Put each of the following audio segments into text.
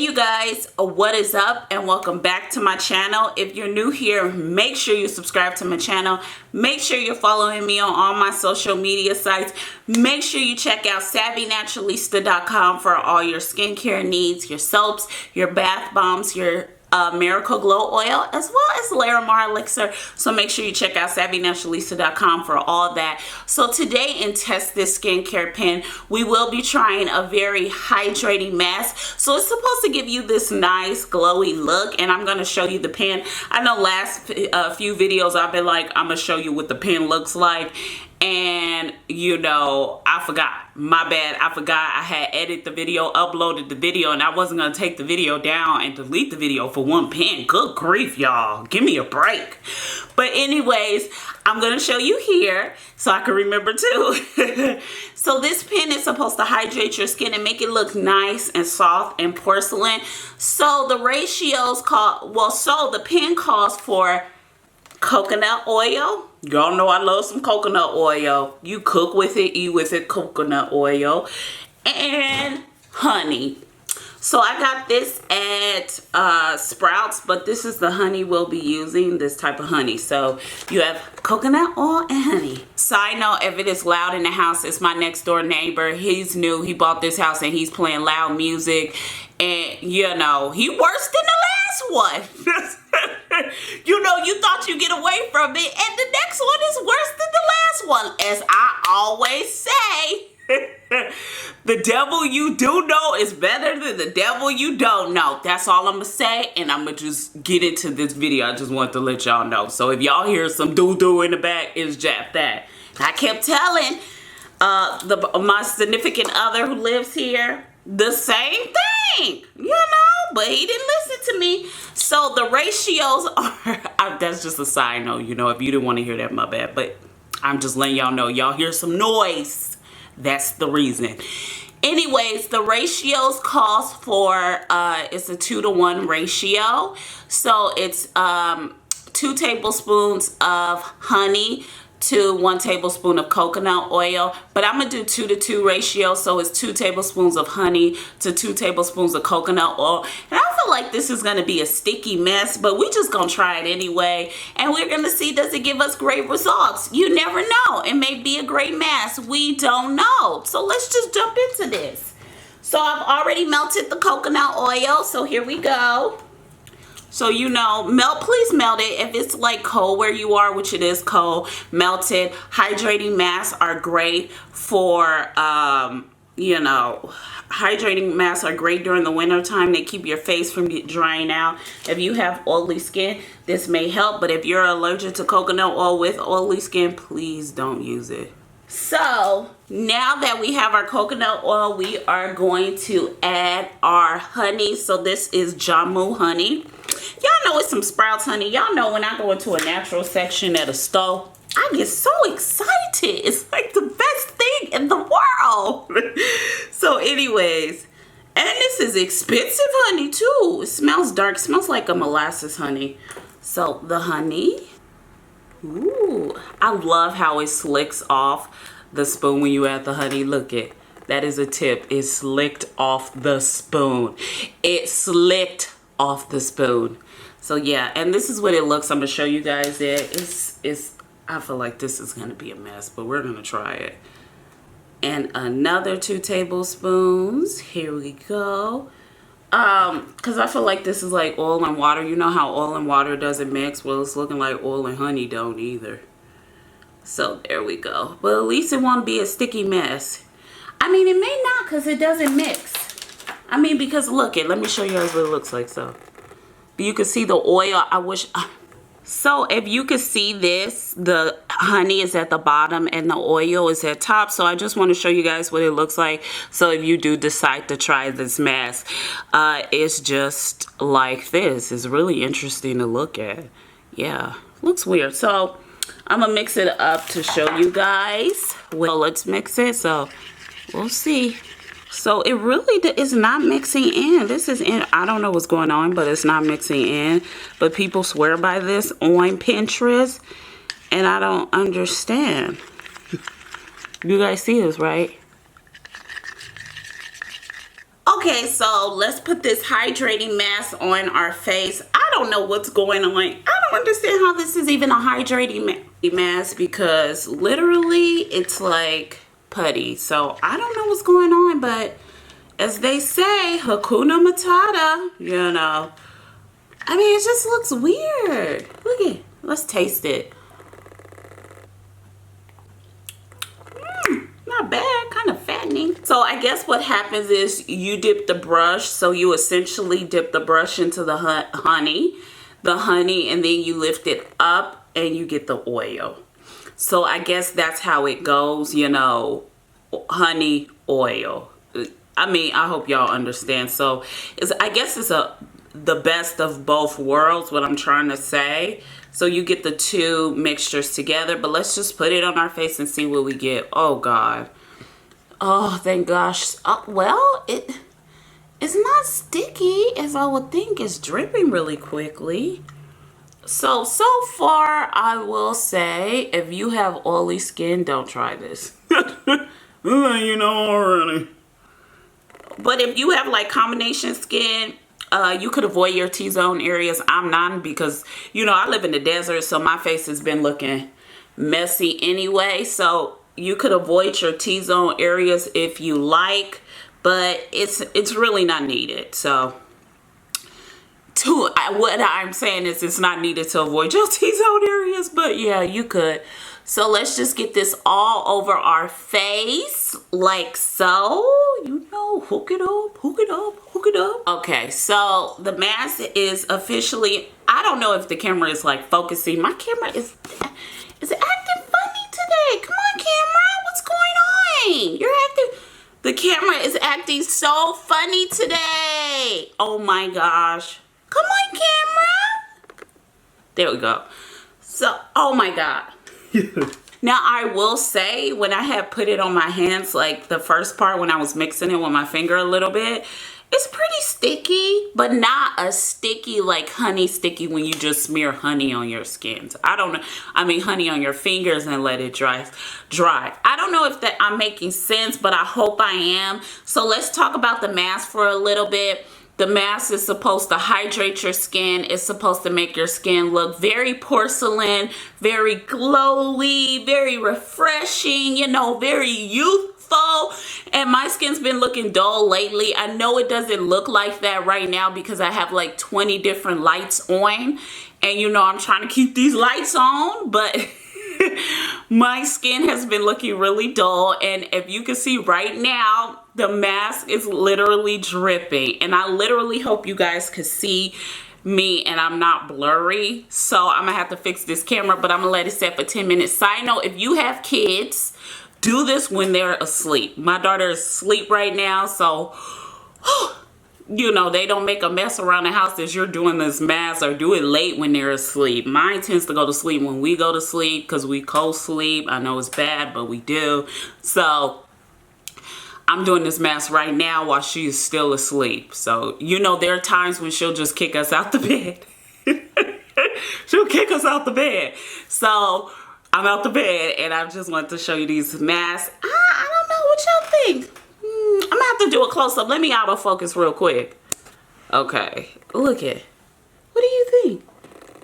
You guys, what is up and welcome back to my channel. If you're new here, make sure you subscribe to my channel. Make sure you're following me on all my social media sites. Make sure you check out savvynaturalista.com for all your skincare needs, your soaps, your bath bombs, your Miracle Glow Oil, as well as Larimar Elixir. So make sure you check out savvynaturalista.com for all that. So today in Test This Skincare Pen, we will be trying a very hydrating mask. So it's supposed to give you this nice glowy look, and I'm going to show you the pen. I know last few videos I've been like, I'm going to show you what the pen looks like. And you know, I forgot. My bad. I forgot. I had edited the video, uploaded the video, and I wasn't going to take the video down and delete the video for one pen. Good grief, y'all. Give me a break. But anyways, I'm going to show you here so I can remember too. So this pen is supposed to hydrate your skin and make it look nice and soft and porcelain. So the ratios the pen calls for coconut oil. Y'all know I love some coconut oil. You cook with it, eat with it, coconut oil, and honey. So I got this at Sprouts, but this is the honey we'll be using, this type of honey. So you have coconut oil and honey. Side note, if it is loud in the house, it's my next door neighbor. He's new. He bought this house and he's playing loud music. And, you know, he worse than the last one. You know, you thought you get away from it, and the next one is worse than the last one. As I always say, the devil you do know is better than the devil you don't know. That's all I'm going to say, and I'm going to just get into this video. I just want to let y'all know. So if y'all hear some doo-doo in the back, it's just that. I kept telling my significant other who lives here the same thing, you know, but he didn't listen to me. So the ratios are, that's just a side note, you know, if you didn't want to hear that, my bad, but I'm just letting y'all know. Y'all hear some noise, that's the reason. Anyways, the ratios calls for, it's a 2-to-1 ratio. So it's 2 tablespoons of honey to 1 tablespoon of coconut oil, but I'm gonna do 2-to-2 ratio, so it's 2 tablespoons of honey to 2 tablespoons of coconut oil. And I feel like this is gonna be a sticky mess, but we just gonna try it anyway, and we're gonna see, does it give us great results? You never know. It may be a great mask. We don't know. So let's just jump into this. So I've already melted the coconut oil, so here we go. So, you know, please melt it. If it's like cold where you are, which it is cold, melt it. Hydrating masks are great for, you know, hydrating masks are great during the winter time. They keep your face from drying out. If you have oily skin, this may help. But if you're allergic to coconut oil with oily skin, please don't use it. So now that we have our coconut oil, we are going to add our honey. So this is Jammu honey. Y'all know it's some Sprouts honey. Y'all know when I go into a natural section at a store, I get so excited. It's like the best thing in the world. So anyways, and this is expensive honey too. It smells dark. It smells like a molasses honey. So the honey. Ooh, I love how it slicks off the spoon when you add the honey. Look it. That is a tip. It slicked off the spoon. It slicked off the spoon. So yeah, and this is what it looks. I'm gonna show you guys it. It's I feel like this is gonna be a mess, but we're gonna try it. And another 2 tablespoons. Here we go. Because I feel like this is like oil and water. You know how oil and water doesn't mix? Well, it's looking like oil and honey don't either. So there we go. But at least it won't be a sticky mess. I mean, it may not because it doesn't mix. I mean, because look it. Let me show you guys what it looks like. So you can see the oil. I wish... So if you can see this, the honey is at the bottom and the oil is at top. So I just want to show you guys what it looks like. So if you do decide to try this mask, it's just like this. It's really interesting to look at. Yeah, looks weird. So I'm going to mix it up to show you guys. Well, let's mix it. So we'll see. So it really is not mixing in. This is in. I don't know what's going on, but it's not mixing in. But people swear by this on Pinterest, and I don't understand. You guys see this, right? Okay, so let's put this hydrating mask on our face. I don't know what's going on. I don't understand how this is even a hydrating mask because literally it's like putty. So I don't know what's going on, but as they say, Hakuna Matata, you know. I mean, it just looks weird. Look at it. Let's taste it. Not bad, kind of fattening. So I guess what happens is you dip the brush. So you essentially dip the brush into the honey, and then you lift it up and you get the oil. So I guess that's how it goes, you know, honey, oil. I mean, I hope y'all understand. So I guess it's the best of both worlds, what I'm trying to say. So you get the two mixtures together, but let's just put it on our face and see what we get. Oh God. Oh, thank gosh. Well, it's not sticky as I would think. It's dripping really quickly. So far, I will say, if you have oily skin, don't try this. You know already. But if you have like combination skin, you could avoid your T-zone areas. I'm not, because, you know, I live in the desert, so my face has been looking messy anyway. So you could avoid your T-zone areas if you like, but it's really not needed. So what I'm saying is it's not needed to avoid your T-zone areas, but yeah, you could. So let's just get this all over our face like so. You know, hook it up, hook it up, hook it up. Okay, so the mask is officially, I don't know if the camera is like focusing. My camera is acting funny today. Come on, camera, what's going on? The camera is acting so funny today. Oh my gosh. Come on, camera. There we go. So, oh my God. Now I will say, when I had put it on my hands, like the first part when I was mixing it with my finger a little bit, it's pretty sticky, but not a sticky like honey sticky when you just smear honey on your skin. I don't know. I mean, honey on your fingers and let it dry. I don't know if that I'm making sense, but I hope I am. So let's talk about the mask for a little bit. The mask is supposed to hydrate your skin. It's supposed to make your skin look very porcelain, very glowy, very refreshing, you know, very youthful. And my skin's been looking dull lately. I know it doesn't look like that right now because I have like 20 different lights on. And you know, I'm trying to keep these lights on, but my skin has been looking really dull. And if you can see right now, the mask is literally dripping, and I literally hope you guys could see me and I'm not blurry. So I'm gonna have to fix this camera, but I'm gonna let it set for 10 minutes. Side note, if you have kids, do this when they're asleep. My daughter is asleep right now, so you know, they don't make a mess around the house as you're doing this mask, or do it late when they're asleep. Mine tends to go to sleep when we go to sleep because we co-sleep. I know it's bad, but we do. So I'm doing this mask right now while she's still asleep. So, you know, there are times when she'll just kick us out the bed. She'll kick us out the bed. So I'm out the bed, and I just want to show you these masks. I don't know what y'all think. I'm gonna have to do a close-up. Let me autofocus real quick. Okay, look at. What do you think?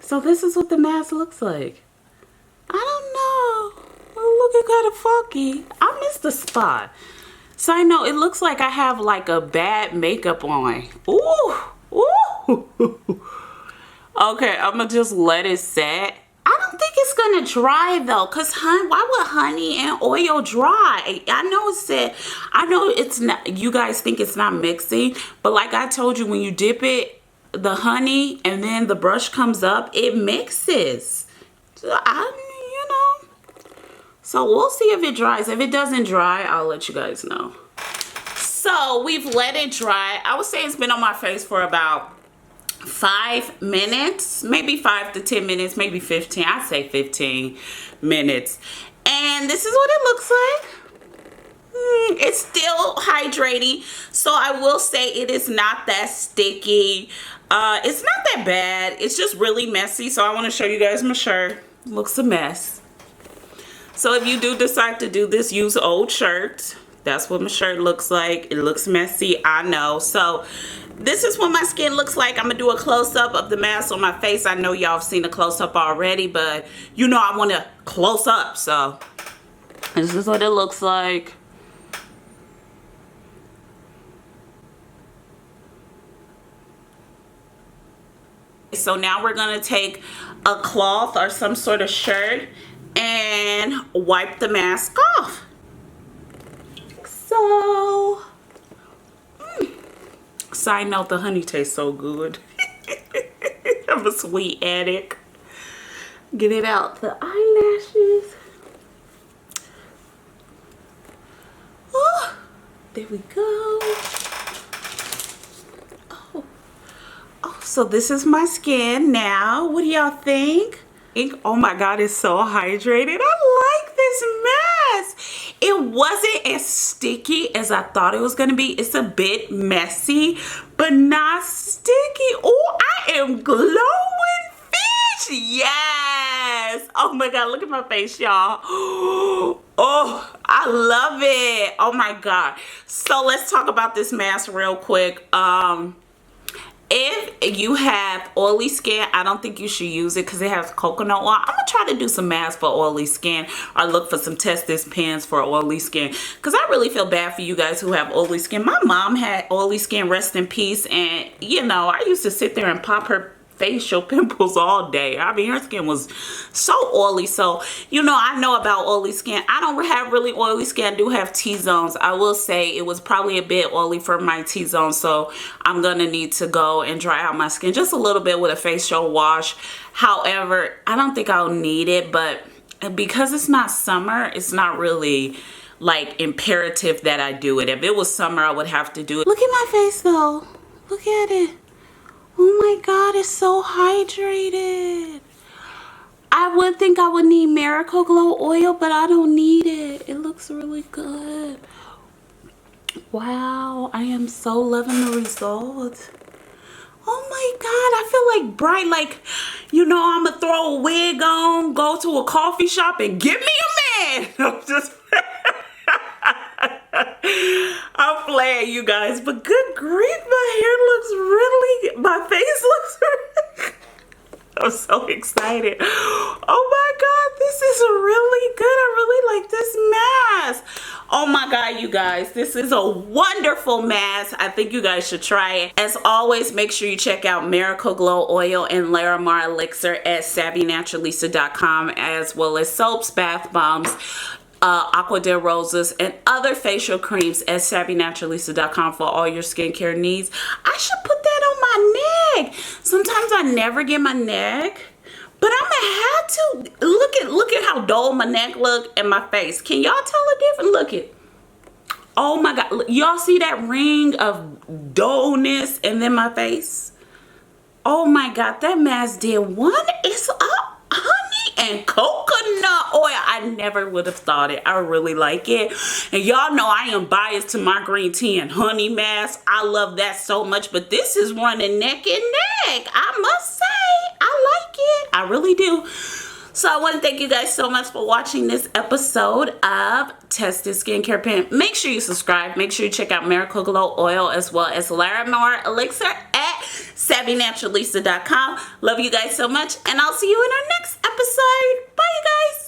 So this is what the mask looks like. I don't know. Oh, looking kind of funky. I missed the spot. Side note, it looks like I have like a bad makeup on. Ooh, ooh. Okay, I'm gonna just let it set. I don't think it's gonna dry though, cause why would honey and oil dry? I know it's not. You guys think it's not mixing, but like I told you, when you dip it, the honey, and then the brush comes up, it mixes. So So we'll see if it dries. If it doesn't dry, I'll let you guys know. So we've let it dry. I would say it's been on my face for about 5 minutes, maybe 5 to 10 minutes, maybe 15. I'd say 15 minutes. And this is what it looks like. It's still hydrating. So I will say it is not that sticky. It's not that bad. It's just really messy. So I want to show you guys my shirt. Looks a mess. So if you do decide to do this, use old shirts. That's what my shirt looks like. It looks messy, I know. So this is what my skin looks like. I'm gonna do a close-up of the mask on my face. I know y'all have seen a close-up already, but you know I want to close up. So this is what it looks like. So now we're gonna take a cloth or some sort of shirt and wipe the mask off. So, side note, the honey tastes so good. I'm a sweet addict. Get it out the eyelashes. Oh, there we go. So this is my skin now. What do y'all think? Oh my God, it's so hydrated. I like this mask. It wasn't as sticky as I thought it was gonna be. It's a bit messy, but not sticky. Oh, I am glowing fish. Yes. Oh my God, look at my face, y'all. Oh, I love it. Oh my God. So let's talk about this mask real quick. If you have oily skin, I don't think you should use it because it has coconut oil. I'm going to try to do some masks for oily skin or look for some test this pens for oily skin because I really feel bad for you guys who have oily skin. My mom had oily skin, rest in peace, and you know, I used to sit there and pop her facial pimples all day. I mean, her skin was so oily. So, you know, I know about oily skin. I don't have really oily skin. I do have T-zones. I will say it was probably a bit oily for my T-zone. So I'm going to need to go and dry out my skin just a little bit with a facial wash. However, I don't think I'll need it, but because it's not summer, it's not really like imperative that I do it. If it was summer, I would have to do it. Look at my face though. Look at it. Oh my God, it's so hydrated. I would think I would need Miracle Glow oil, but I don't need it. It looks really good. Wow, I am so loving the results. Oh my God, I feel like bright, like, you know, I'm gonna throw a wig on, go to a coffee shop and get me a man. I'm just I'm playing, you guys, but good grief, my hair looks really, my face looks really, I'm so excited. Oh my God, this is really good. I really like this mask. Oh my God, you guys, this is a wonderful mask. I think you guys should try it. As always, make sure you check out Miracle Glow Oil and Larimar Elixir at SavvyNaturalista.com, as well as soaps, bath bombs, Aqua de Rosas, and other facial creams at SavvyNaturalista.com for all your skincare needs. I should put that on my neck. Sometimes I never get my neck, but I'm gonna have to. Look at how dull my neck look and my face. Can y'all tell the difference? Look it. Oh my God, y'all see that ring of dullness and then my face? Oh my God, that mask did one. It's up. Honey and coconut oil. I never would have thought it. I really like it. And y'all know I am biased to my green tea and honey mask. I love that so much. But this is running neck and neck. I must say, I like it. I really do. So I want to thank you guys so much for watching this episode of Tested Skincare Pen. Make sure you subscribe. Make sure you check out Miracle Glow Oil as well as Larimar Elixir at SavvyNaturalista.com. Love you guys so much, and I'll see you in our next episode. Bye, you guys.